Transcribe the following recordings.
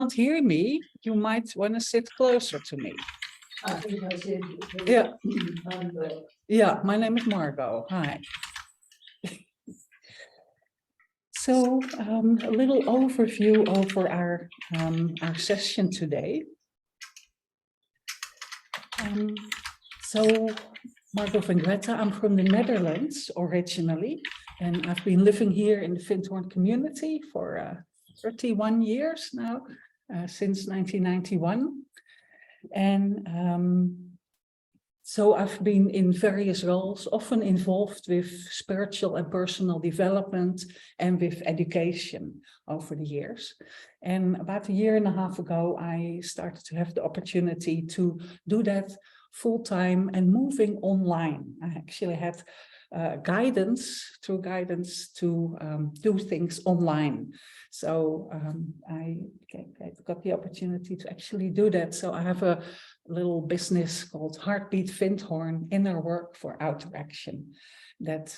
can't hear me, you might want to sit closer to me. I think I said. Yeah. I'm the. Yeah, my name is Margot. Hi. So a little overview over our session today. So Margot van Greta, I'm from the Netherlands originally, and I've been living here in the Findhorn Community for 31 years now, since 1991. And so I've been in various roles, often involved with spiritual and personal development and with education over the years. And about a year and a half ago, I started to have the opportunity to do that full-time and moving online. I actually had guidance to do things online. So I got the opportunity to actually do that. So I have a little business called Heartbeat Findhorn, Inner Work for Outer Action, that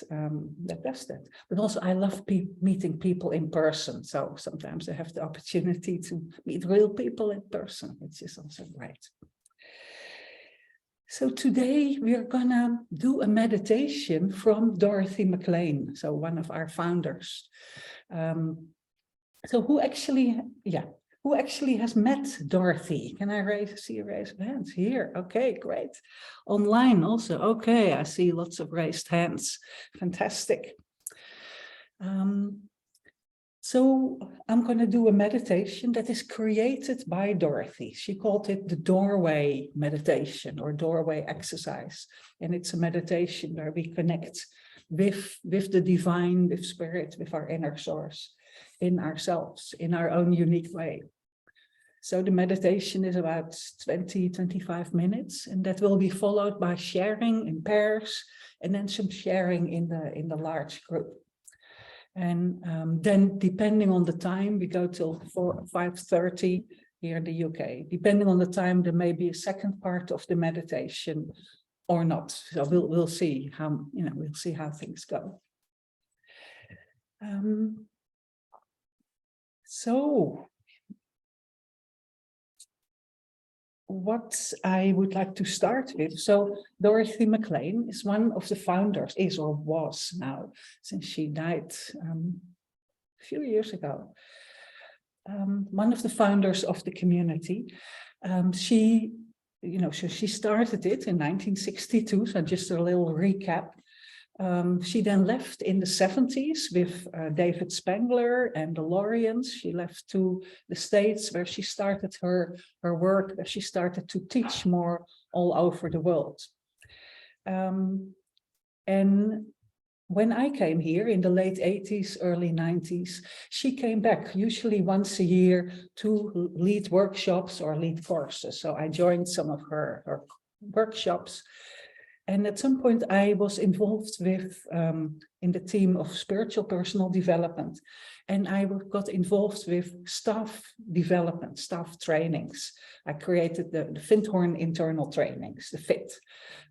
does that. But also I love meeting people in person. So sometimes I have the opportunity to meet real people in person, which is also great. So today we are gonna do a meditation from Dorothy Maclean, so one of our founders. So who actually has met Dorothy? Can I see a raise of hands here? Okay, great. Online also. Okay, I see lots of raised hands. Fantastic. So I'm going to do a meditation that is created by Dorothy. She called it the doorway meditation or doorway exercise. And it's a meditation where we connect with the divine, with spirit, with our inner source, in ourselves, in our own unique way. So the meditation is about 20-25 minutes, and that will be followed by sharing in pairs and then some sharing in the large group. And then depending on the time, we go till 5:30 here in the UK. Depending on the time, there may be a second part of the meditation or not. So we'll see how, we'll see how things go. So what I would like to start with. So Dorothy Maclean is one of the founders, is or was now, since she died a few years ago. One of the founders of the community. She started it in 1962, so just a little recap. She then left in the 70s with David Spangler and the Lorians. She left to the States where she started her work, where she started to teach more all over the world. And when I came here in the late 80s, early 90s, she came back usually once a year to lead workshops or lead courses. So I joined some of her workshops. And at some point I was involved with in the team of spiritual personal development. And I got involved with staff development, staff trainings. I created the Findhorn internal trainings, the FIT,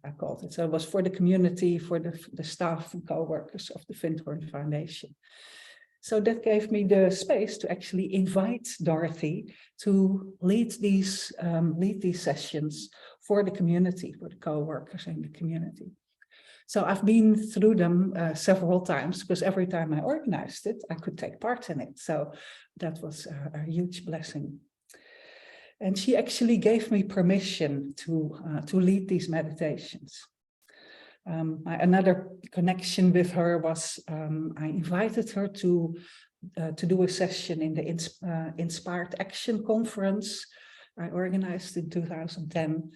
I called it. So it was for the community, for the staff and co-workers of the Findhorn Foundation. So that gave me the space to actually invite Dorothy to lead these sessions for the community, for the co-workers in the community. So I've been through them several times, because every time I organized it, I could take part in it. So that was a huge blessing. And she actually gave me permission to lead these meditations. Another connection with her was I invited her to do a session in the Inspired Action Conference I organized in 2010.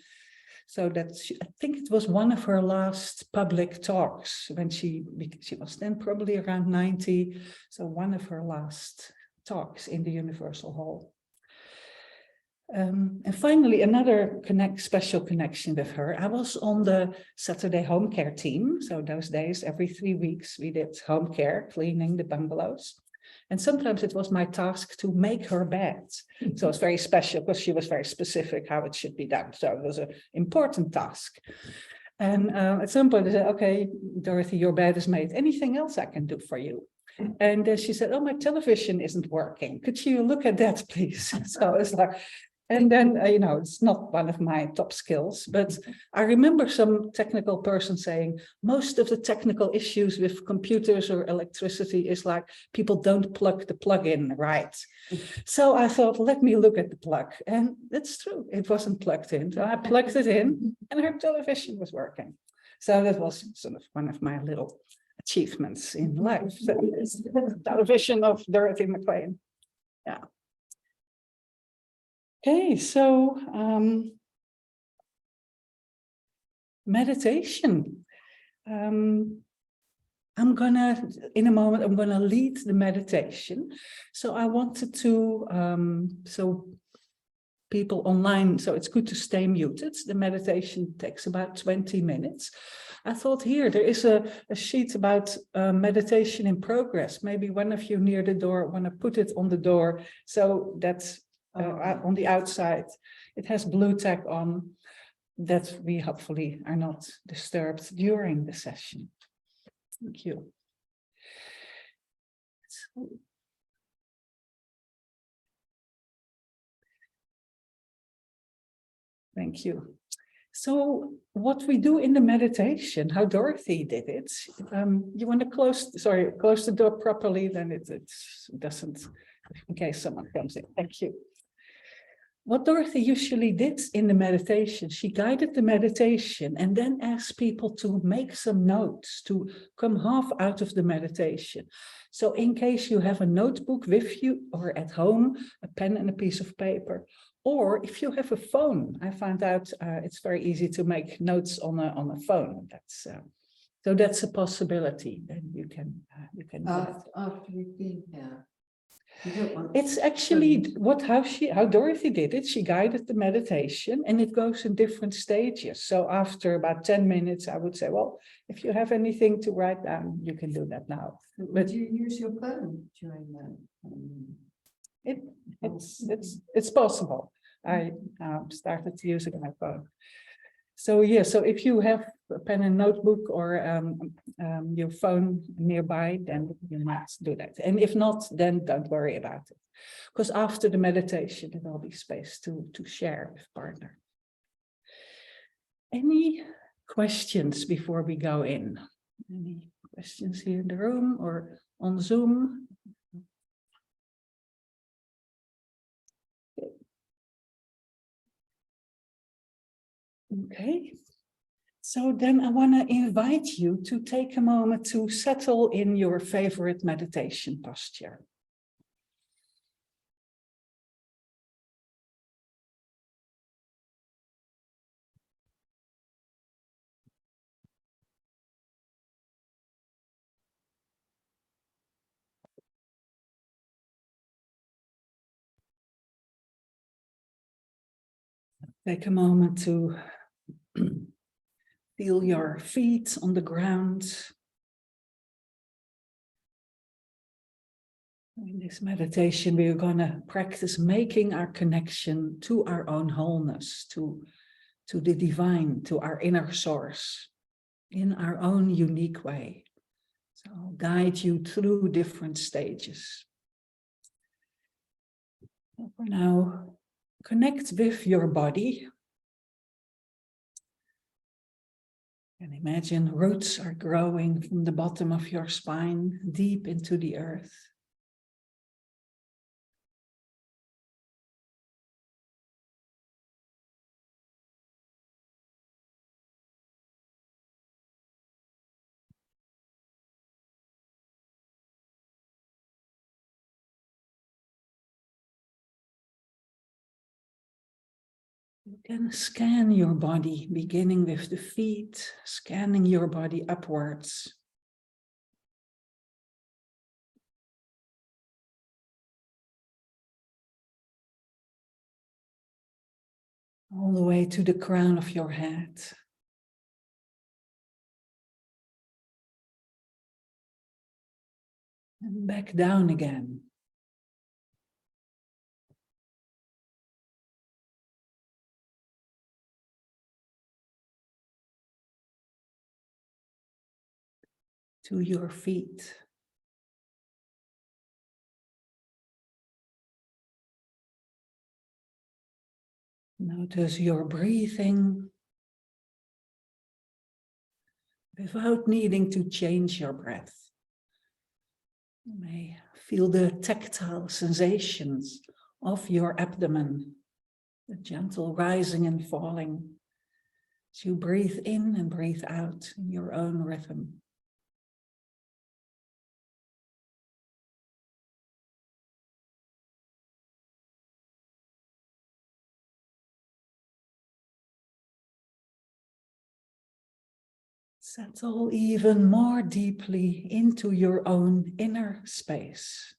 So I think it was one of her last public talks when she was then probably around 90. So one of her last talks in the Universal Hall. And finally, another special connection with her. I was on the Saturday home care team. So those days, every 3 weeks, we did home care, cleaning the bungalows. And sometimes it was my task to make her bed. So it's very special because she was very specific how it should be done. So it was an important task. And at some point I said, okay, Dorothy, your bed is made. Anything else I can do for you? And then she said, oh, my television isn't working. Could you look at that, please? So it's like, and then, it's not one of my top skills, but I remember some technical person saying most of the technical issues with computers or electricity is like people don't plug the plug in right. So I thought, let me look at the plug. And it's true, it wasn't plugged in. So I plugged it in and her television was working. So that was sort of one of my little achievements in life. So it's the television of Dorothy Maclean. Yeah. Okay, so meditation. I'm gonna, in a moment, I'm gonna lead the meditation. So I wanted to, so people online, so it's good to stay muted. The meditation takes about 20 minutes. I thought here, there is a sheet about meditation in progress. Maybe one of you near the door want to put it on the door. So that's on the outside. It has blue tack on that we hopefully are not disturbed during the session. Thank you. Thank you. So what we do in the meditation, how Dorothy did it, you want to close the door properly, then it doesn't, in case someone comes in. Thank you. What Dorothy usually did in the meditation, she guided the meditation and then asked people to make some notes, to come half out of the meditation. So in case you have a notebook with you or at home, a pen and a piece of paper, or if you have a phone, I found out it's very easy to make notes on a phone. So that's a possibility. Then you can do that. After we've been here. You don't want It's actually how Dorothy did it. She guided the meditation and it goes in different stages. So after about 10 minutes, I would say, well, if you have anything to write down, you can do that now. But you use your phone during that? It's possible. I started using my phone. So yeah, so if you have a pen and notebook or your phone nearby, then you might do that. And if not, then don't worry about it. Because after the meditation, there will be space to share with partner. Any questions before we go in? Any questions here in the room or on Zoom? Okay. So then I want to invite you to take a moment to settle in your favorite meditation posture. Take a moment to feel your feet on the ground. In this meditation, we are going to practice making our connection to our own wholeness, to the divine, to our inner source, in our own unique way. So I'll guide you through different stages. For now, connect with your body. And imagine roots are growing from the bottom of your spine, deep into the earth. You can scan your body, beginning with the feet, scanning your body upwards. All the way to the crown of your head. And back down again. To your feet. Notice your breathing without needing to change your breath. You may feel the tactile sensations of your abdomen, the gentle rising and falling as you breathe in and breathe out in your own rhythm. Settle even more deeply into your own inner space.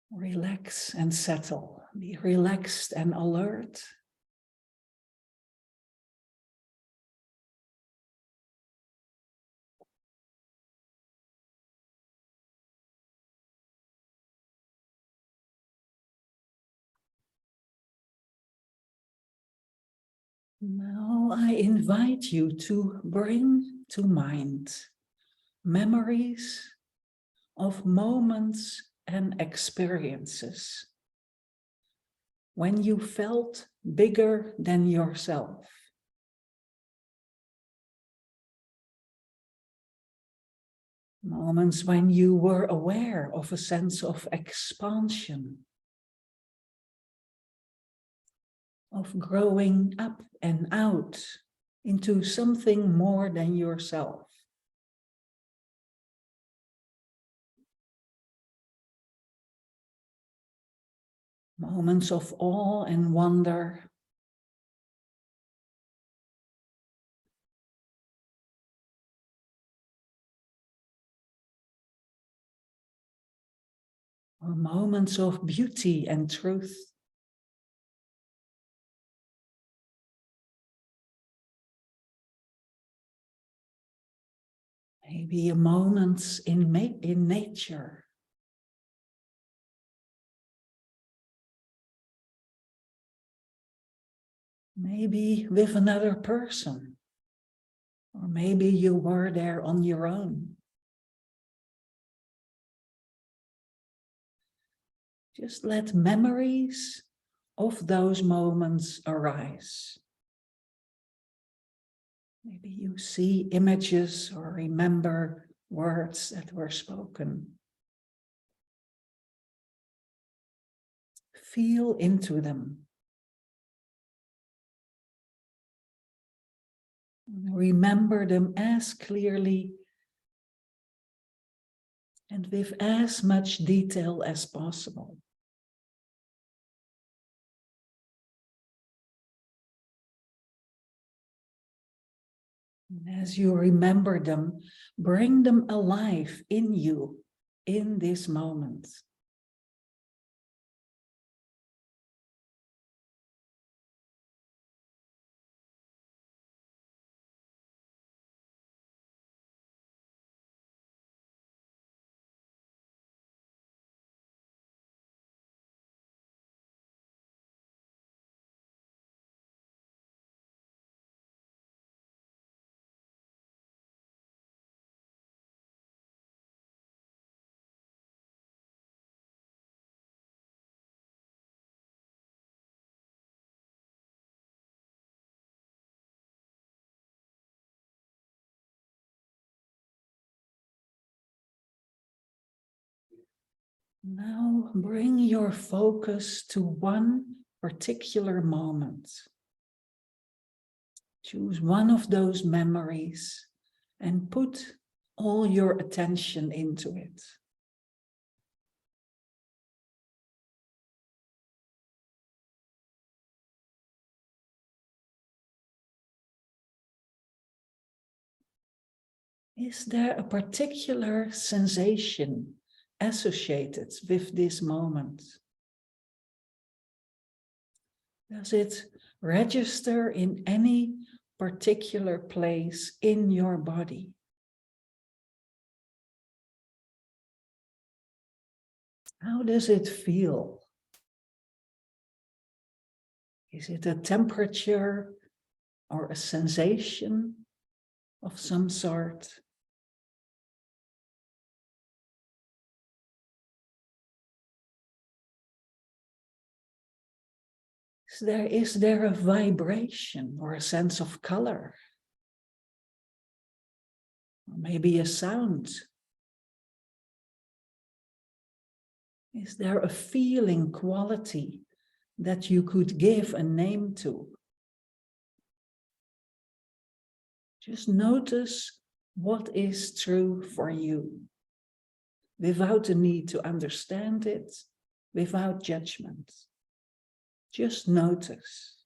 Relax and settle. Be relaxed and alert. Now I invite you to bring to mind memories of moments and experiences when you felt bigger than yourself. Moments when you were aware of a sense of expansion, of growing up and out into something more than yourself. Moments of awe and wonder. Or moments of beauty and truth. Maybe a moment in nature. Maybe with another person. Or maybe you were there on your own. Just let memories of those moments arise. Maybe you see images or remember words that were spoken. Feel into them. Remember them as clearly and with as much detail as possible. And as you remember them, bring them alive in you in this moment. Now bring your focus to one particular moment. Choose one of those memories and put all your attention into it. Is there a particular sensation associated with this moment? Does it register in any particular place in your body? How does it feel? Is it a temperature or a sensation of some sort? Is there a vibration or a sense of color? Or maybe a sound? Is there a feeling quality that you could give a name to? Just notice what is true for you, without the need to understand it, without judgment. Just notice.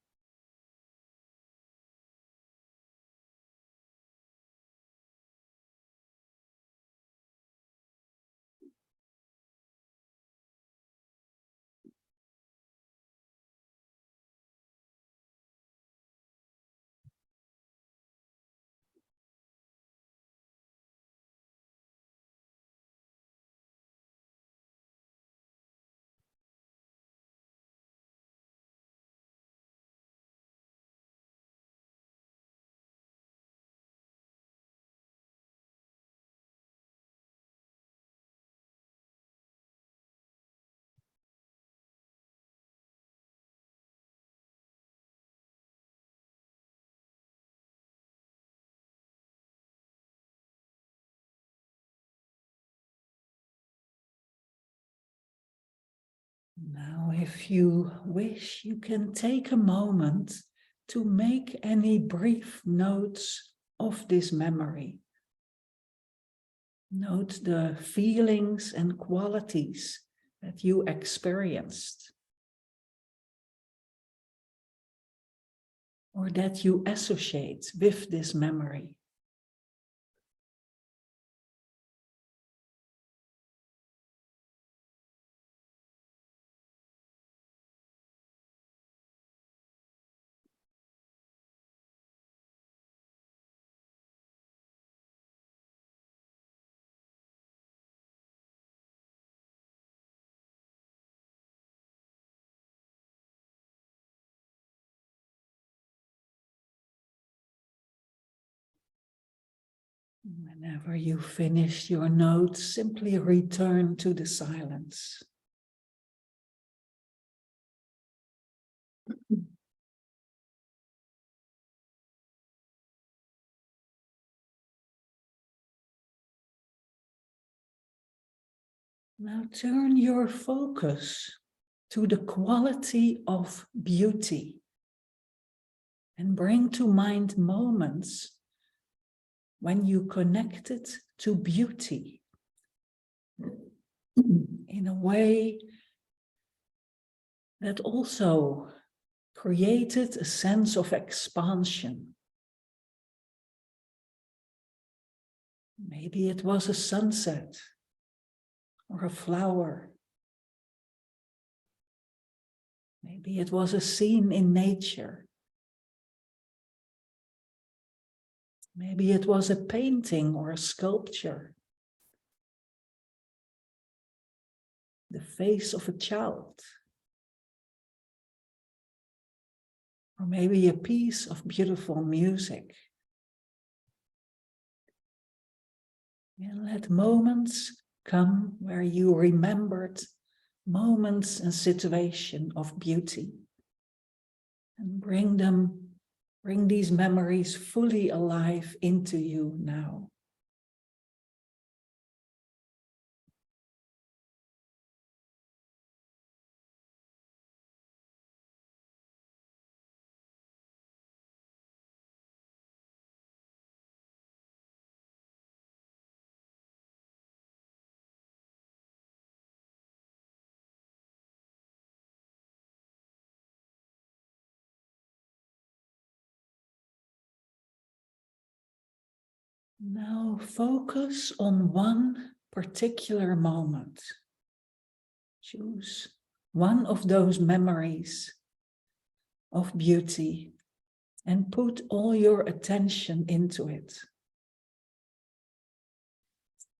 Now, if you wish, you can take a moment to make any brief notes of this memory. Note the feelings and qualities that you experienced, or that you associate with this memory. Whenever you finish your notes, simply return to the silence. Now turn your focus to the quality of beauty and bring to mind moments when you connected to beauty in a way that also created a sense of expansion. Maybe it was a sunset or a flower. Maybe it was a scene in nature. Maybe it was a painting or a sculpture. The face of a child. Or maybe a piece of beautiful music. And let moments come where you remembered moments and situation of beauty. And bring these memories fully alive into you now. Now focus on one particular moment. Choose one of those memories of beauty and put all your attention into it.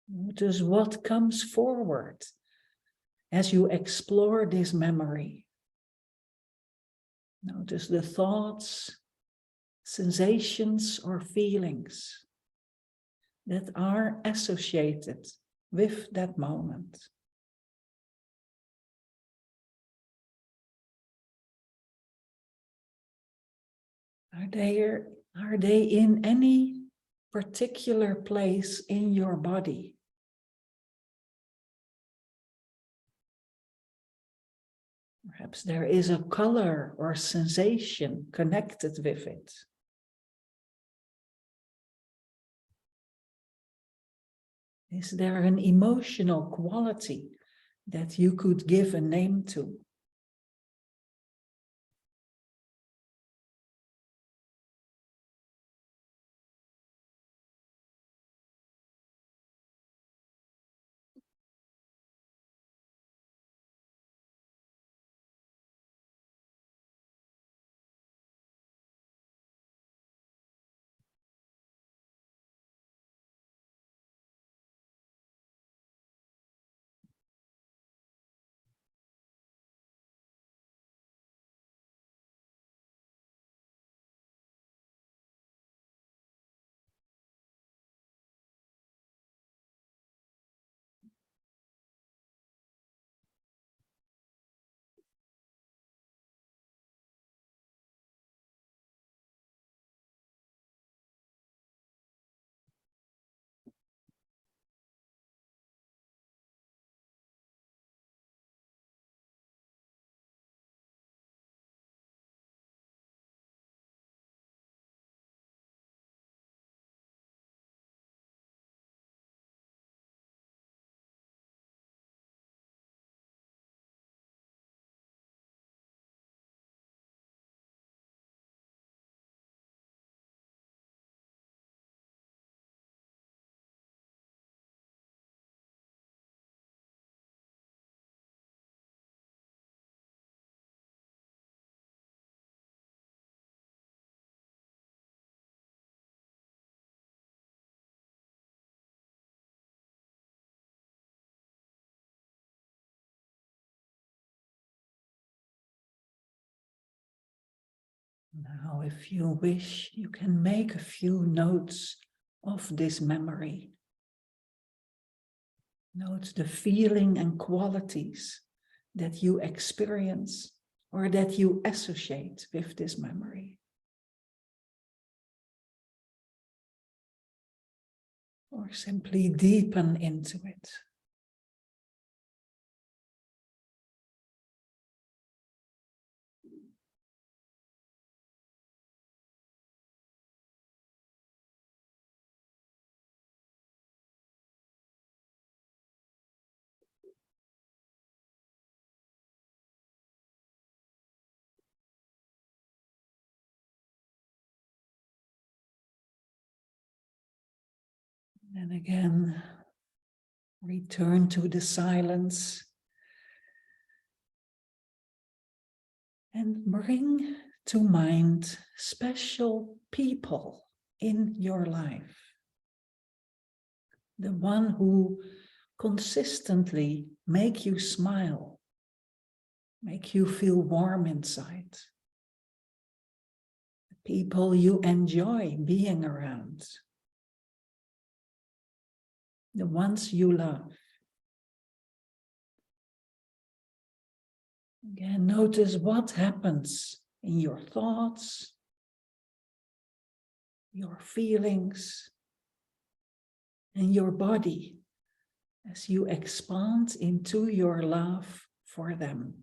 Notice what comes forward as you explore this memory. Notice the thoughts, sensations, or feelings that are associated with that moment. Are they in any particular place in your body? Perhaps there is a color or sensation connected with it. Is there an emotional quality that you could give a name to? Now, if you wish, you can make a few notes of this memory. Note the feeling and qualities that you experience or that you associate with this memory. Or simply deepen into it. And again, return to the silence and bring to mind special people in your life. The one who consistently make you smile, make you feel warm inside. The people you enjoy being around. The ones you love. Again, notice what happens in your thoughts, your feelings, and your body as you expand into your love for them.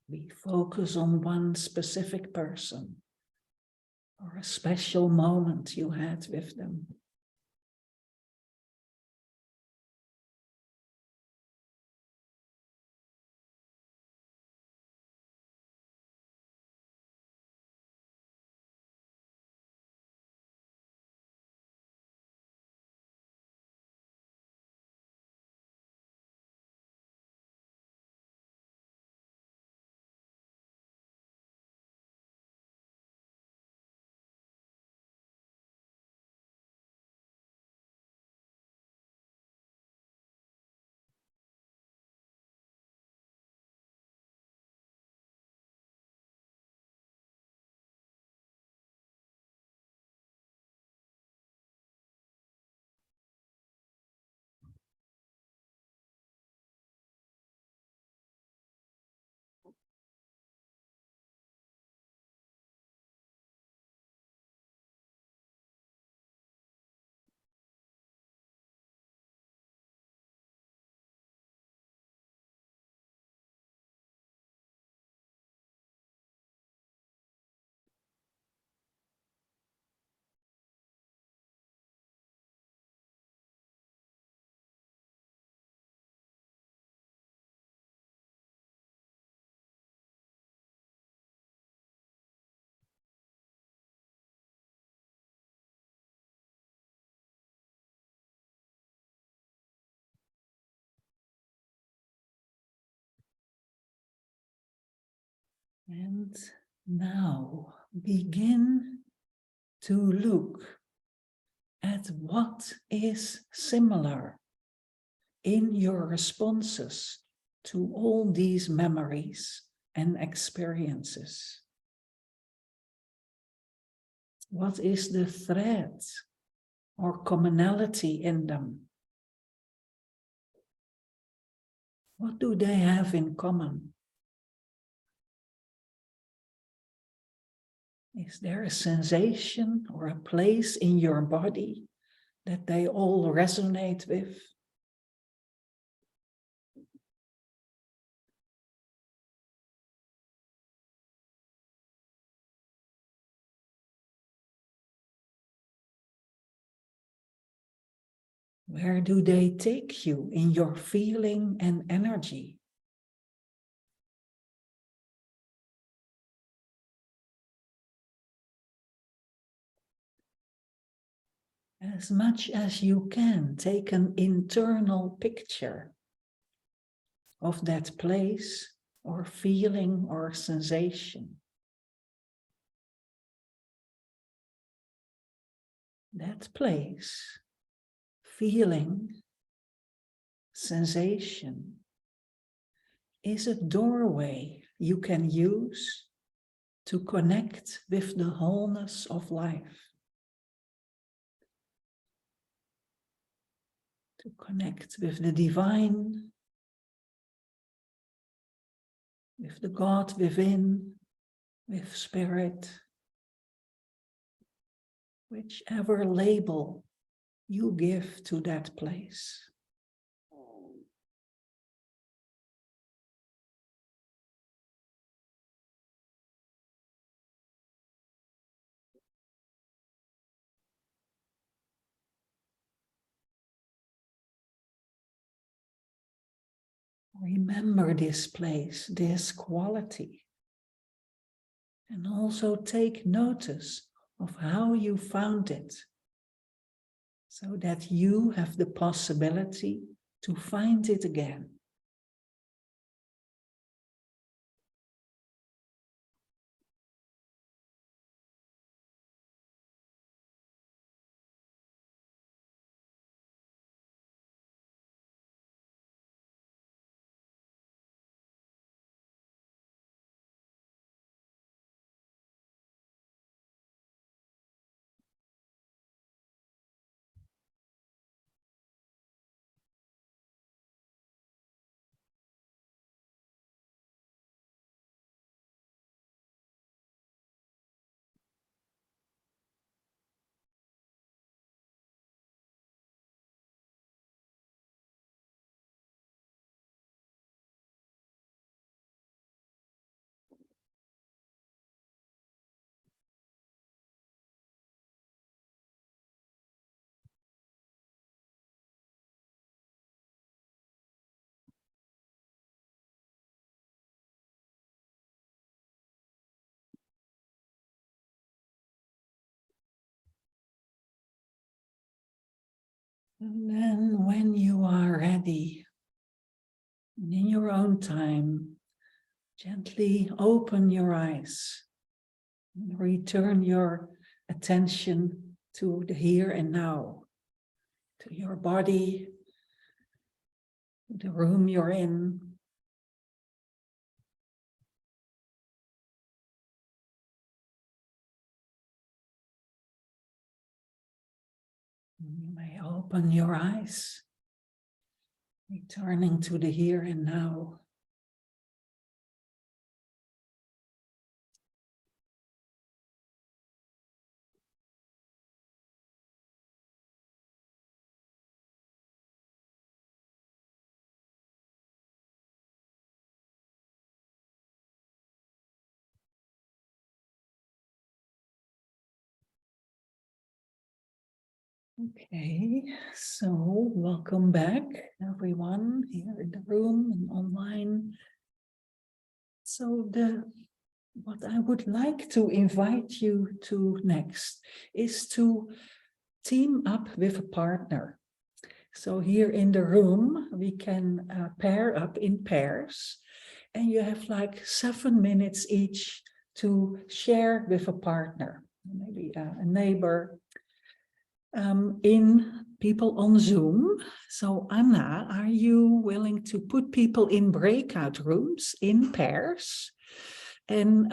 We focus on one specific person or a special moment you had with them. And now begin to look at what is similar in your responses to all these memories and experiences. What is the thread or commonality in them? What do they have in common? Is there a sensation or a place in your body that they all resonate with? Where do they take you in your feeling and energy? As much as you can, take an internal picture of that place or feeling or sensation. That place, feeling, sensation is a doorway you can use to connect with the wholeness of life. To connect with the divine, with the God within, with spirit, whichever label you give to that place. Remember this place, this quality, and also take notice of how you found it, so that you have the possibility to find it again. And then when you are ready, in your own time, gently open your eyes and return your attention to the here and now, to your body, the room you're in. You may open your eyes, returning to the here and now. Okay, so welcome back, everyone here in the room and online. So what I would like to invite you to next is to team up with a partner. So here in the room, we can pair up in pairs, and you have like 7 minutes each to share with a partner, maybe a neighbor, in people on Zoom. So Anna, are you willing to put people in breakout rooms in pairs? And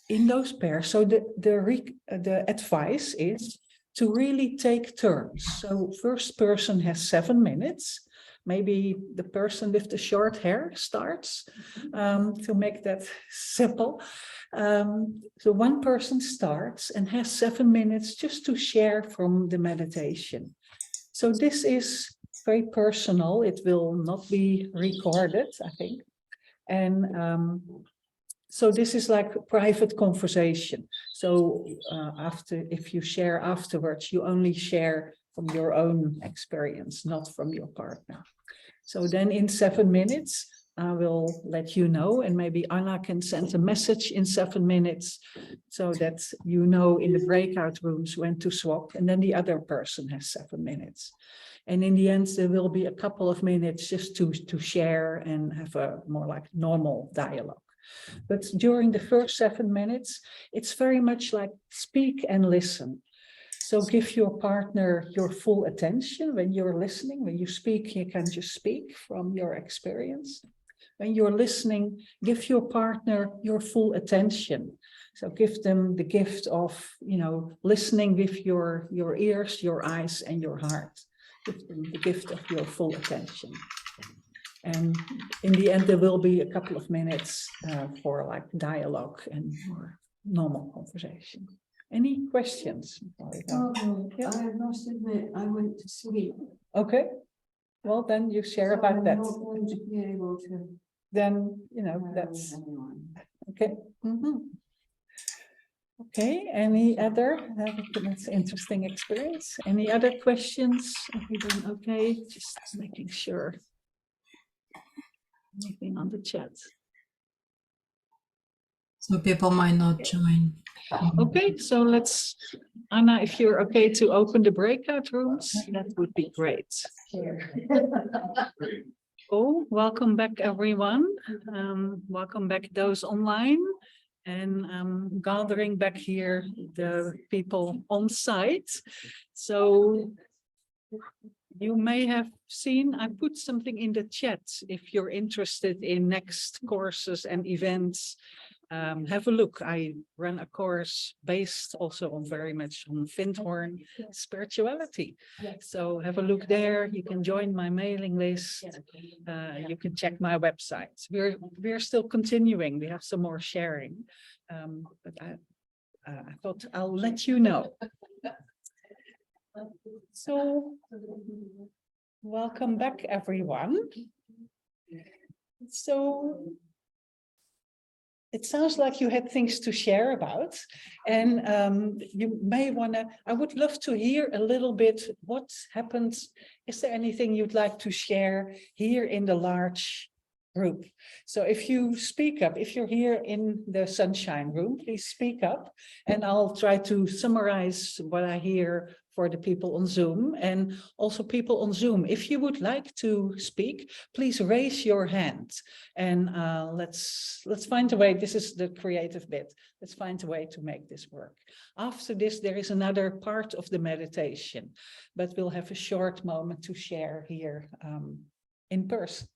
in those pairs, so the advice is to really take turns. So first person has 7 minutes. Maybe the person with the short hair starts, to make that simple. So one person starts and has 7 minutes just to share from the meditation. So this is very personal. It will not be recorded, I think. And so this is like a private conversation. So if you share afterwards, you only share from your own experience, not from your partner. So then in 7 minutes, I will let you know, and maybe Anna can send a message in 7 minutes so that you know in the breakout rooms when to swap, and then the other person has 7 minutes. And in the end, there will be a couple of minutes just to share and have a more like normal dialogue. But during the first 7 minutes, it's very much like speak and listen. So give your partner your full attention when you're listening. When you speak, you can just speak from your experience. When you're listening, give your partner your full attention. So give them the gift of, listening with your ears, your eyes, and your heart. Give them the gift of your full attention. And in the end, there will be a couple of minutes for like dialogue and more normal conversation. Any questions? Yeah. I must admit, I went to sleep. Okay. Well, then you share So about I'm that. not going to be able to. Then, that's anyone. okay. Okay, any other? That's an interesting experience. Any other questions? Everyone okay? Just making sure. Anything on the chat? So people might not join. Okay, so let's, Anna, if you're okay to open the breakout rooms, that would be great. Oh, welcome back, everyone. Welcome back those online. And gathering back here the people on site. So you may have seen, I put something in the chat if you're interested in next courses and events. Have a look. I run a course based also on very much on Findhorn spirituality. So have a look there. You can join my mailing list. You can check my website. We're still continuing. We have some more sharing. But I thought I'll let you know. So welcome back, everyone. So it sounds like you had things to share about, and you may want to, I would love to hear a little bit what happened. Is there anything you'd like to share here in the large group? So if you speak up, if you're here in the sunshine room, please speak up, and I'll try to summarize what I hear for the people on Zoom, and also people on Zoom. If you would like to speak, please raise your hand, and let's find a way. This is the creative bit. Let's find a way to make this work. After this, there is another part of the meditation, but we'll have a short moment to share here in person.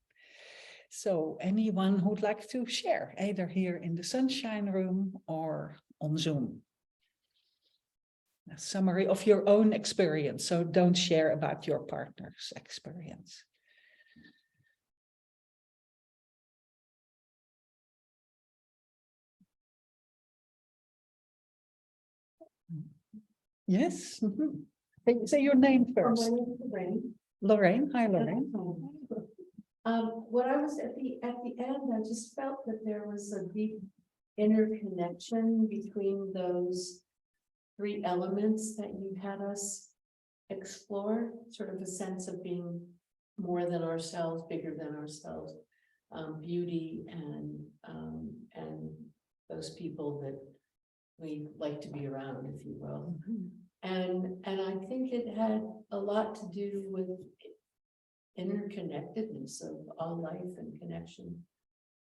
So anyone who'd like to share, either here in the sunshine room or on Zoom? A summary of your own experience, so don't share about your partner's experience. Yes. Say your name first. Lorraine. Lorraine. Hi, Lorraine. What I was at the end, I just felt that there was a deep interconnection between those 3 elements that you had us explore, sort of a sense of being more than ourselves, bigger than ourselves, beauty, and those people that we like to be around, if you will. And I think it had a lot to do with interconnectedness of all life and connection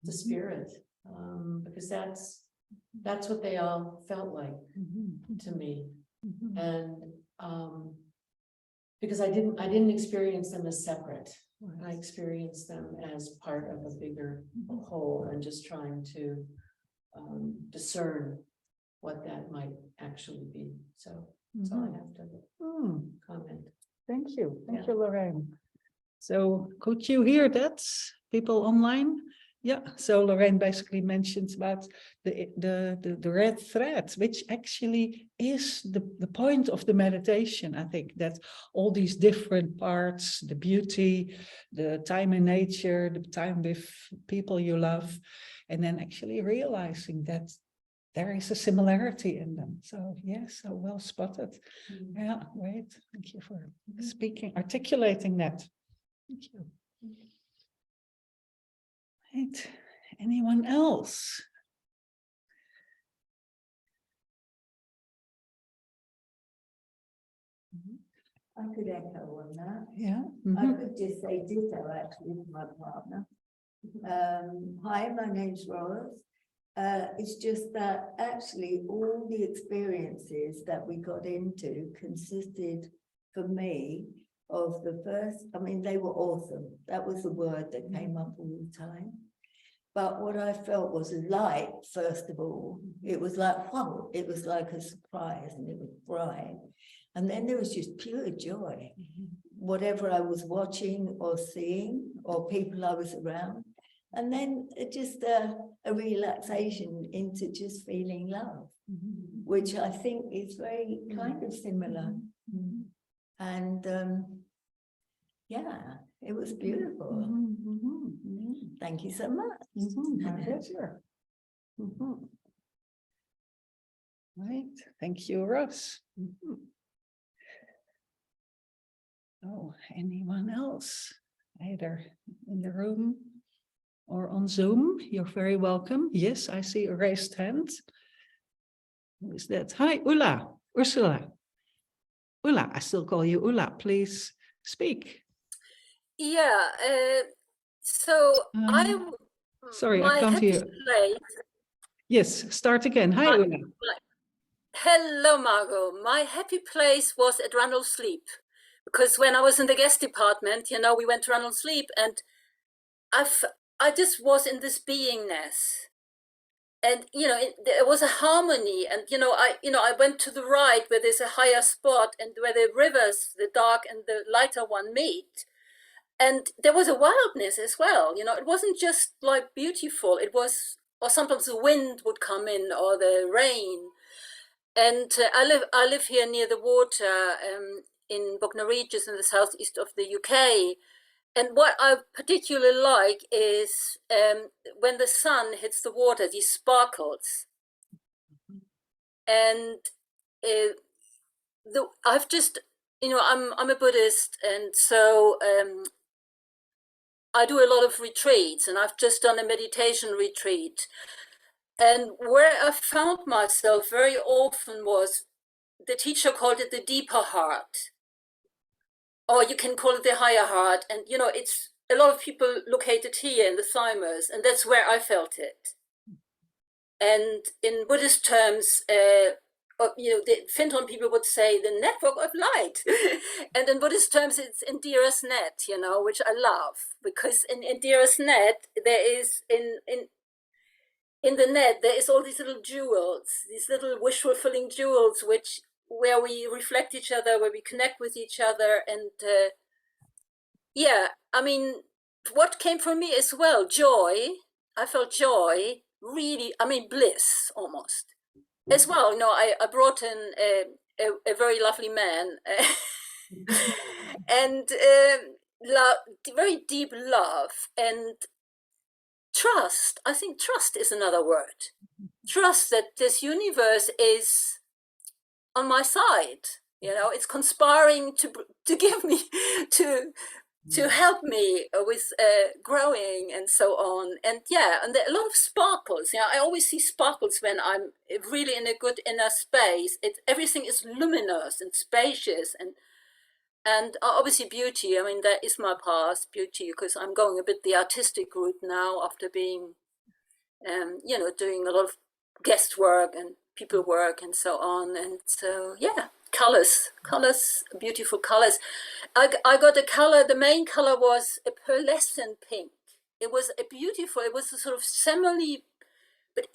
the spirit, because that's what they all felt like to me. And because I didn't experience them as separate. I experienced them as part of a bigger whole, and just trying to discern what that might actually be. So that's all I have to comment. Thank you. Thank Yeah. you, Lorraine. So could you hear that, people online? Yeah, so Lorraine basically mentions about the red thread, which actually is the point of the meditation. I think that all these different parts, the beauty, the time in nature, the time with people you love, and then actually realizing that there is a similarity in them. So yes, so well spotted. Yeah, great. Thank you for speaking, articulating that. Thank you. Right. Anyone else? I could echo on that. Yeah. I could just say ditto actually with my partner. Hi, my name's Rose. It's just that actually all the experiences that we got into consisted for me of the first, I mean, they were awesome. That was the word that came up all the time. But what I felt was light, first of all. It was like, wow, it was like a surprise, and it was bright. And then there was just pure joy. Whatever I was watching or seeing, or people I was around. And then it just a relaxation into just feeling love, which I think is very kind of similar. And yeah, it was beautiful. Thank you so much. My pleasure. Right. Thank you, Ross. Oh, anyone else? Either in the room or on Zoom, you're very welcome. Yes, I see a raised hand. Who is that? Hi, Ulla, Ursula. Ulla, I still call you Ulla. Please speak. Yeah, so Sorry, my I can't happy hear. place. Yes, start again. Hi, Ulla. Hello, Margot. My happy place was at Randall Sleep, because when I was in the guest department, you know, we went to Randall Sleep, and I just was in this beingness. And you know, there was a harmony, and you know, I went to the right where there's a higher spot, and where the rivers, the dark and the lighter one, meet. And there was a wildness as well. You know, it wasn't just like beautiful. It was, or sometimes the wind would come in, or the rain. And I live here near the water, in Bognor Regis in the southeast of the UK. And what I particularly like is when the sun hits the water, these sparkles. And I've just, you know, I'm a Buddhist, and so I do a lot of retreats, and I've just done a meditation retreat. And where I found myself very often was, the teacher called it the deeper heart, or you can call it the higher heart. And, you know, it's a lot of people located here in the thymus, and that's where I felt it. And in Buddhist terms, you know, the Findhorn people would say the network of light. And in Buddhist terms, it's Indira's net, you know, which I love, because in Indira's net, there is, in the net, there is all these little jewels, these little wish fulfilling jewels, where we reflect each other, where we connect with each other. And yeah, I mean, what came from me as well, joy. I felt joy, really, I mean, bliss almost. As well, you know, I brought in a very lovely man, and very deep love and trust. I think trust is another word. Trust that this universe is on my side. You know, it's conspiring to give me, to help me with growing and so on. And yeah, and there are a lot of sparkles. You know, I always see sparkles when I'm really in a good inner space. Everything is luminous and spacious, and obviously beauty. I mean, that is my past, beauty, because I'm going a bit the artistic route now after being you know, doing a lot of guest work and people work and so on. And so, yeah, colors, beautiful colors. I got a color, the main color was a pearlescent pink. It was a beautiful, it was a sort of simile, but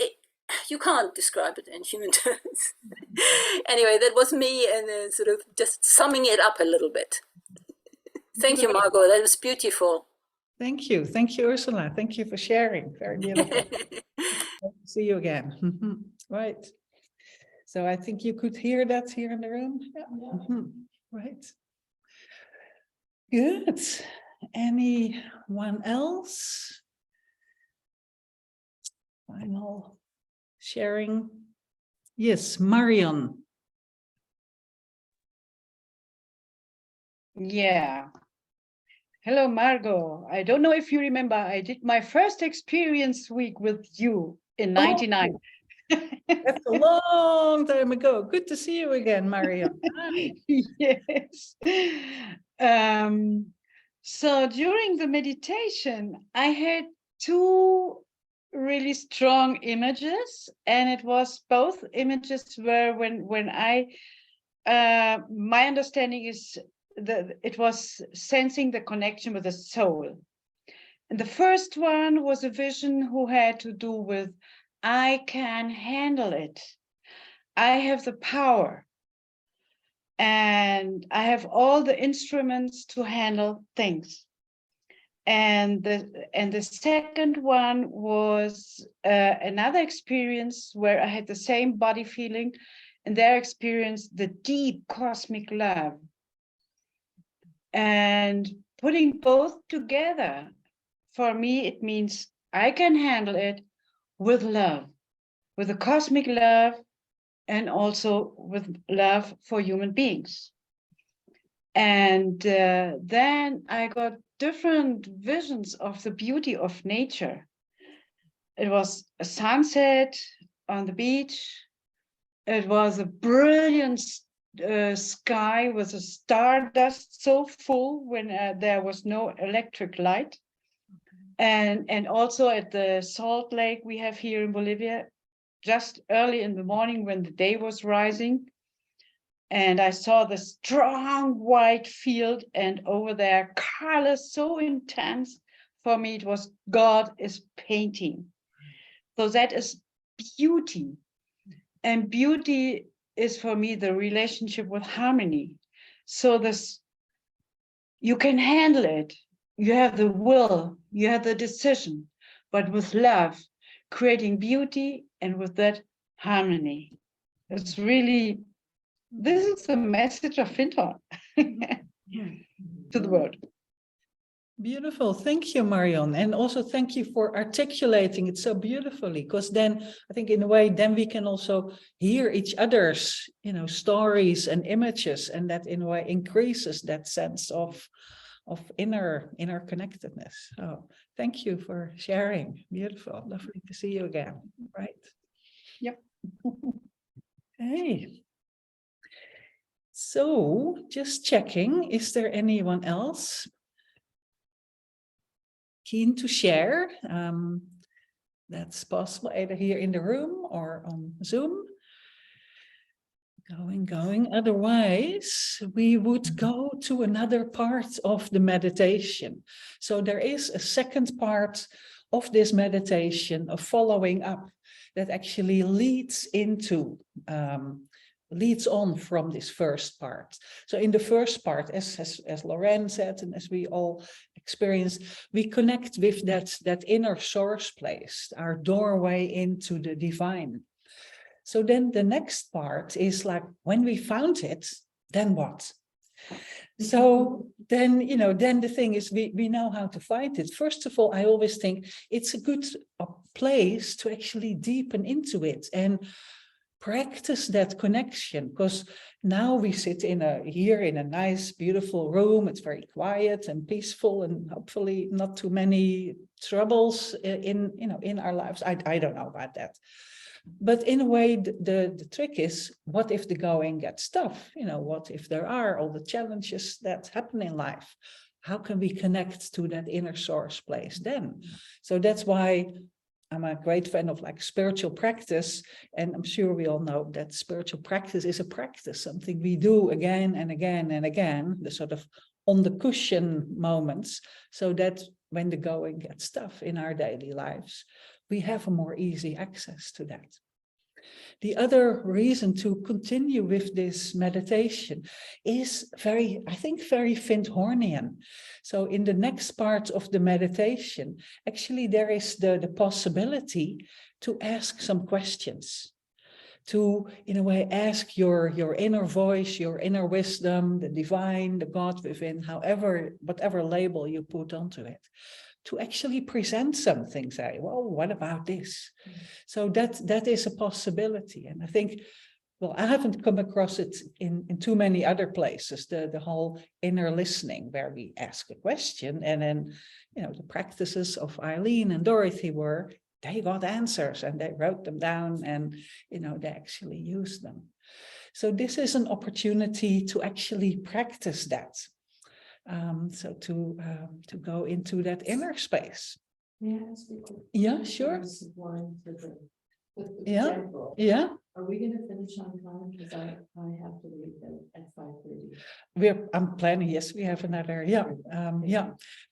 you can't describe it in human terms. Anyway, that was me, and sort of just summing it up a little bit. Thank you, Margot. That was beautiful. Thank you, Ursula. Thank you for sharing. Very beautiful. See you again. Right. So I think you could hear that here in the room. Yeah. Right. Good. Anyone else? Final sharing. Yes, Marion. Yeah. Hello, Margot. I don't know if you remember, I did my first experience week with you in '99. That's a long time ago. Good to see you again, Marion. Hi. Yes. So during the meditation, I had two really strong images, and it was both images were when I, my understanding is that it was sensing the connection with the soul. And the first one was a vision who had to do with, I can handle it. I have the power. And I have all the instruments to handle things. And the second one was another experience where I had the same body feeling, and there experienced the deep cosmic love. And putting both together, for me, it means I can handle it with love, with a cosmic love, and also with love for human beings. And then I got different visions of the beauty of nature. It was a sunset on the beach. It was a brilliant sky with a stardust so full when there was no electric light. And also at the salt lake we have here in Bolivia, just early in the morning when the day was rising. And I saw the strong white field, and over there, colors so intense. For me, it was God is painting. So that is beauty. And beauty is for me the relationship with harmony. So this, you can handle it. You have the will, you have the decision, but with love, creating beauty, and with that harmony. It's really, this is the message of Findhorn to the world. Beautiful. Thank you, Marion. And also thank you for articulating it so beautifully, because then I think in a way, then we can also hear each other's, stories and images, and that in a way increases that sense of inner connectedness. So thank you for sharing. Beautiful. Lovely to see you again. Right. Yep. Hey. So just checking, is there anyone else keen to share? That's possible either here in the room or on Zoom. Going. Otherwise, we would go to another part of the meditation. So there is a second part of this meditation, of following up, that actually leads on from this first part. So in the first part, as Lorraine said, and as we all experience, we connect with that inner source place, our doorway into the divine. So then the next part is like, when we found it, then what? So then, then the thing is, we know how to find it. First of all, I always think it's a good place to actually deepen into it and practice that connection, because now we sit here in a nice, beautiful room. It's very quiet and peaceful, and hopefully not too many troubles in our lives. I don't know about that. But in a way, the trick is, what if the going gets tough? What if there are all the challenges that happen in life? How can we connect to that inner source place then? So that's why I'm a great fan of like spiritual practice, and I'm sure we all know that spiritual practice is a practice, something we do again and again and again, the sort of on the cushion moments, so that when the going gets tough in our daily lives, we have a more easy access to that. The other reason to continue with this meditation is I think very Findhornian. So in the next part of the meditation, actually there is the possibility to ask some questions, to, in a way, ask your inner voice, your inner wisdom, the divine, the God within, whatever label you put onto it, to actually present something, say, well, what about this? So that is a possibility. And I think, well, I haven't come across it in too many other places, the whole inner listening, where we ask a question and then, the practices of Eileen and Dorothy they got answers and they wrote them down and, they actually used them. So this is an opportunity to actually practice that. So to go into that inner space. May I ask you a quick- Yeah, sure. This is one to the Yeah. temple. Yeah, Are we gonna finish on time? Because I have to leave at 5:30. I'm planning, yes, we have another,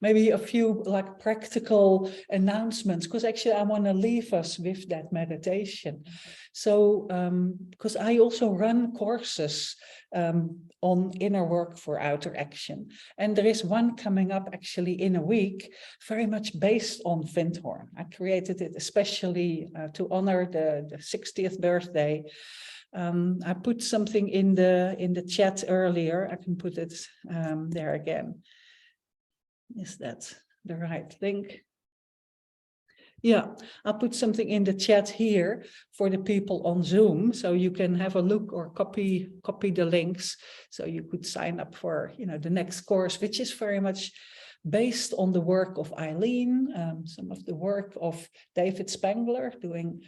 maybe a few like practical announcements, because actually I want to leave us with that meditation. So, because I also run courses on inner work for outer action. And there is one coming up actually in a week, very much based on Findhorn. I created it especially to honor the 60th birthday. I put something in the chat earlier. I can put it there again. Is that the right link? Yeah, I'll put something in the chat here for the people on Zoom, so you can have a look or copy the links, so you could sign up for the next course, which is very much based on the work of Eileen, some of the work of David Spangler, doing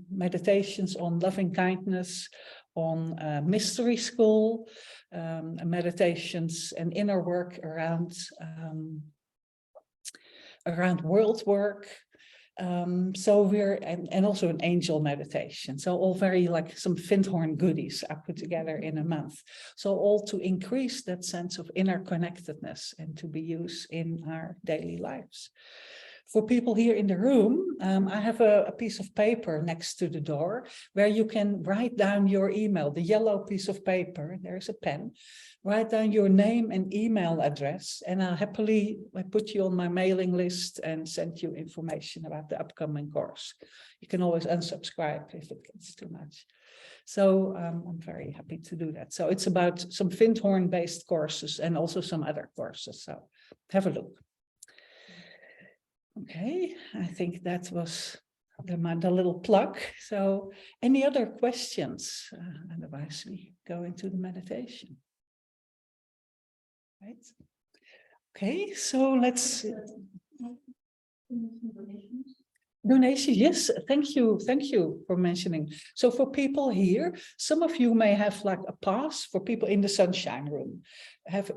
meditations on loving kindness, on mystery school, meditations and inner work around world work. So and also an angel meditation. So all very like some Findhorn goodies I put together in a month. So all to increase that sense of inner connectedness and to be used in our daily lives. For people here in the room, I have a piece of paper next to the door where you can write down your email, the yellow piece of paper, there's a pen, write down your name and email address, and I'll happily put you on my mailing list and send you information about the upcoming course. You can always unsubscribe if it gets too much. So I'm very happy to do that. So it's about some Findhorn based courses and also some other courses. So have a look. Okay, I think that was the little plug. So any other questions? Otherwise we go into the meditation. Right. Okay, so let's donations. Yes, thank you for mentioning. So for people here, some of you may have like a pass for people in the sunshine room.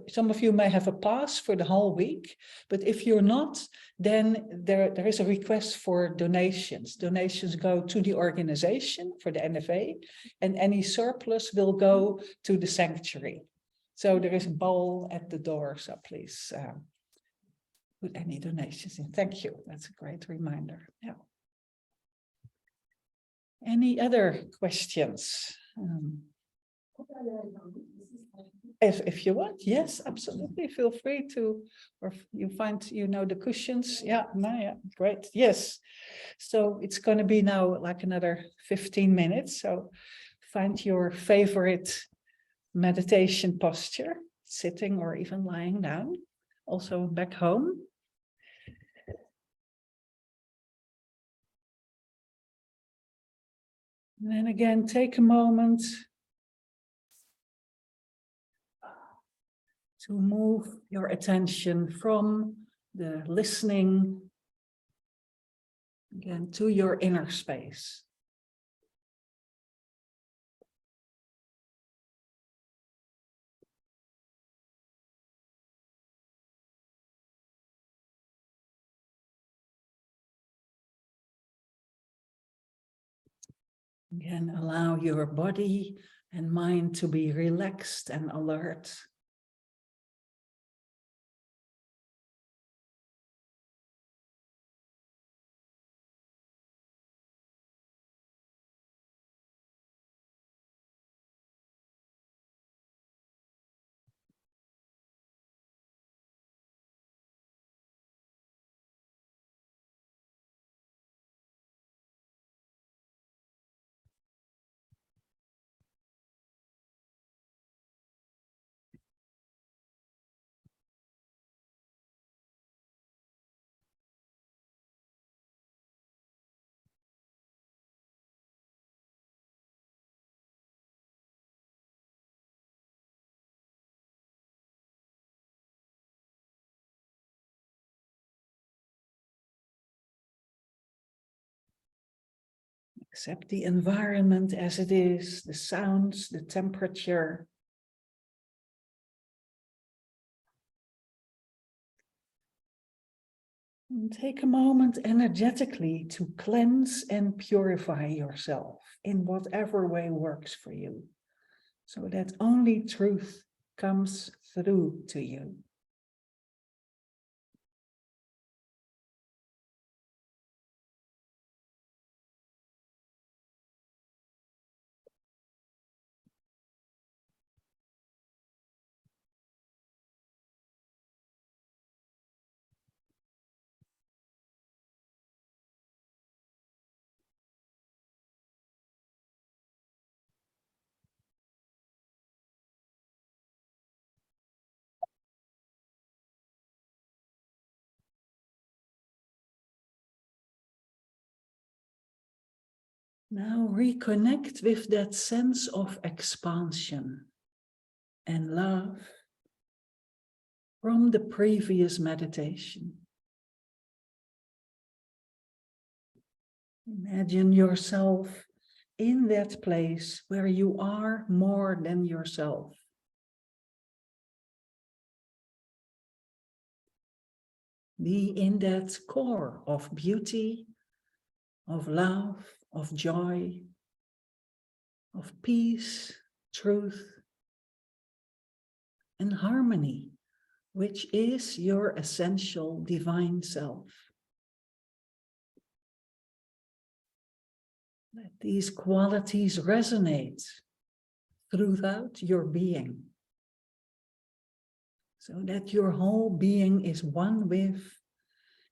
Some of you may have a pass for the whole week, but if you're not, then there is a request for donations. Donations go to the organization for the NFA, and any surplus will go to the sanctuary. So there is a bowl at the door, so please put any donations in. Thank you. That's a great reminder. Yeah. Any other questions? If you want, yes, absolutely. Feel free to, or if you find the cushions. Yeah, yeah, great. Yes. So it's going to be now like another 15 minutes. So find your favorite meditation posture, sitting or even lying down. Also back home. And then again, take a moment to move your attention from the listening again to your inner space. Again, allow your body and mind to be relaxed and alert. Accept the environment as it is, the sounds, the temperature. And take a moment energetically to cleanse and purify yourself in whatever way works for you, so that only truth comes through to you. Now reconnect with that sense of expansion and love from the previous meditation. Imagine yourself in that place where you are more than yourself. Be in that core of beauty, of love, of joy, of peace, truth, and harmony, which is your essential divine self. Let these qualities resonate throughout your being, so that your whole being is one with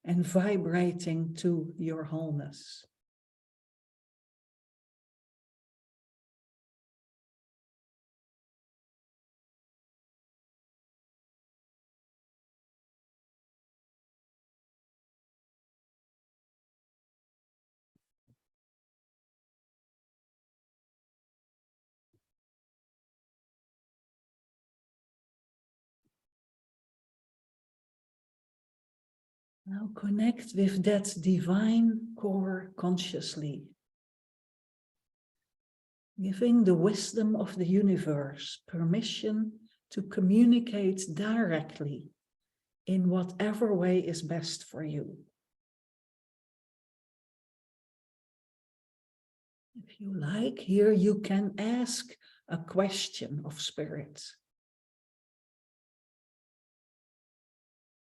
and vibrating to your wholeness. Now connect with that divine core consciously, giving the wisdom of the universe permission to communicate directly in whatever way is best for you. If you like, here you can ask a question of spirit.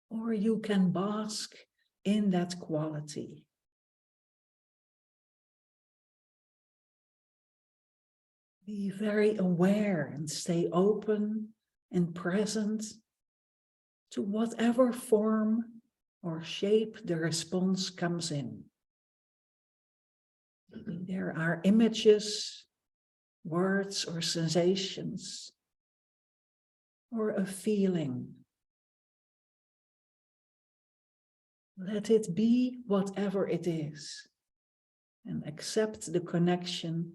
Or you can bask in that quality. Be very aware and stay open and present to whatever form or shape the response comes in. There are images, words, or sensations, or a feeling. Let it be whatever it is, and accept the connection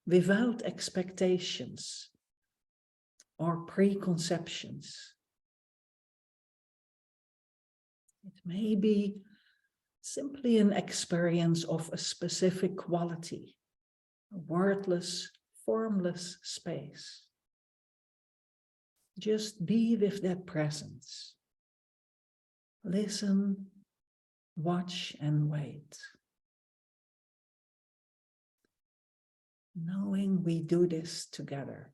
without expectations or preconceptions. It may be simply an experience of a specific quality, a wordless, formless space. Just be with that presence. Listen, watch, and wait. knowing we do this together.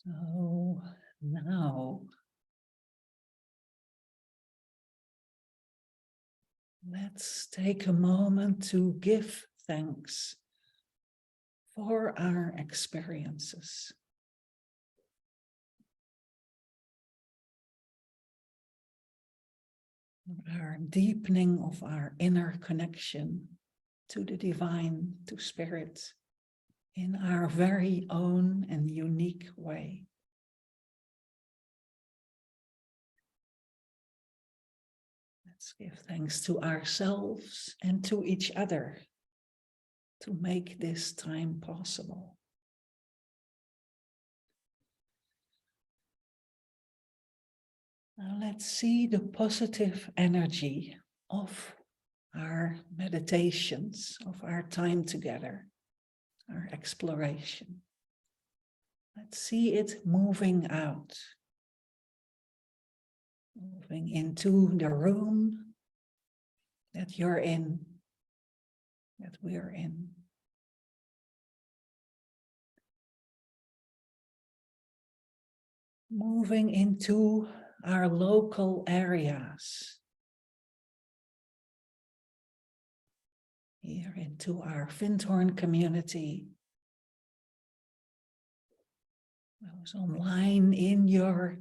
So now let's take a moment to give thanks for our experiences. Our deepening of our inner connection to the divine, to spirit, in our very own and unique way. Let's give thanks to ourselves and to each other to make this time possible. Now let's see the positive energy of our meditations, of our time together, our exploration. Let's see it moving out, moving into the room that you're in, that we're in. Moving into our local areas. Here into our Findhorn community. Those online in your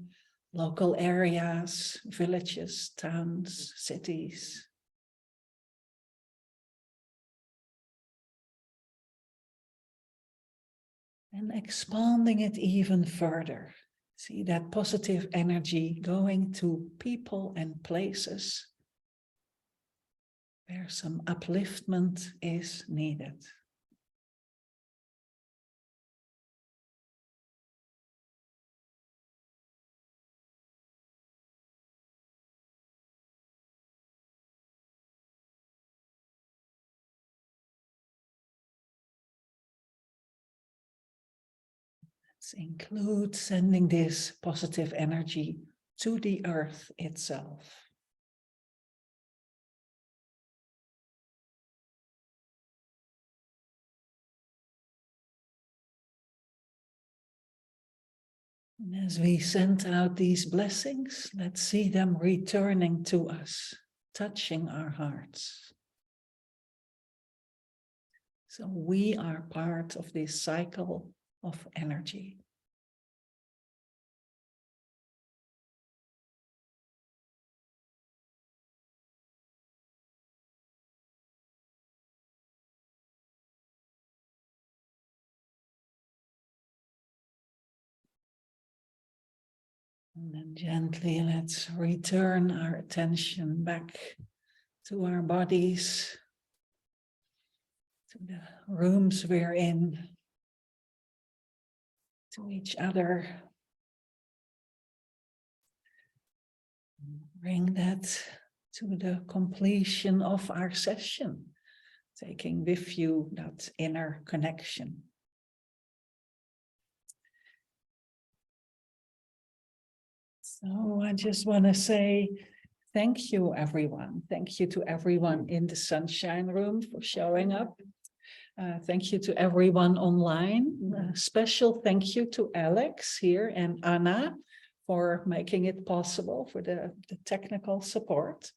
local areas, villages, towns, cities. And expanding it even further. See that positive energy going to people and places where some upliftment is needed. Let's include sending this positive energy to the earth itself. And as we send out these blessings, let's see them returning to us, touching our hearts. So we are part of this cycle of energy. And then gently let's return our attention back to our bodies, to the rooms we're in, to each other. Bring that to the completion of our session, taking with you that inner connection. So I just want to say thank you, everyone. Thank you to everyone in the Sunshine Room for showing up. Thank you to everyone online. Special thank you to Alex here and Anna for making it possible, for the technical support.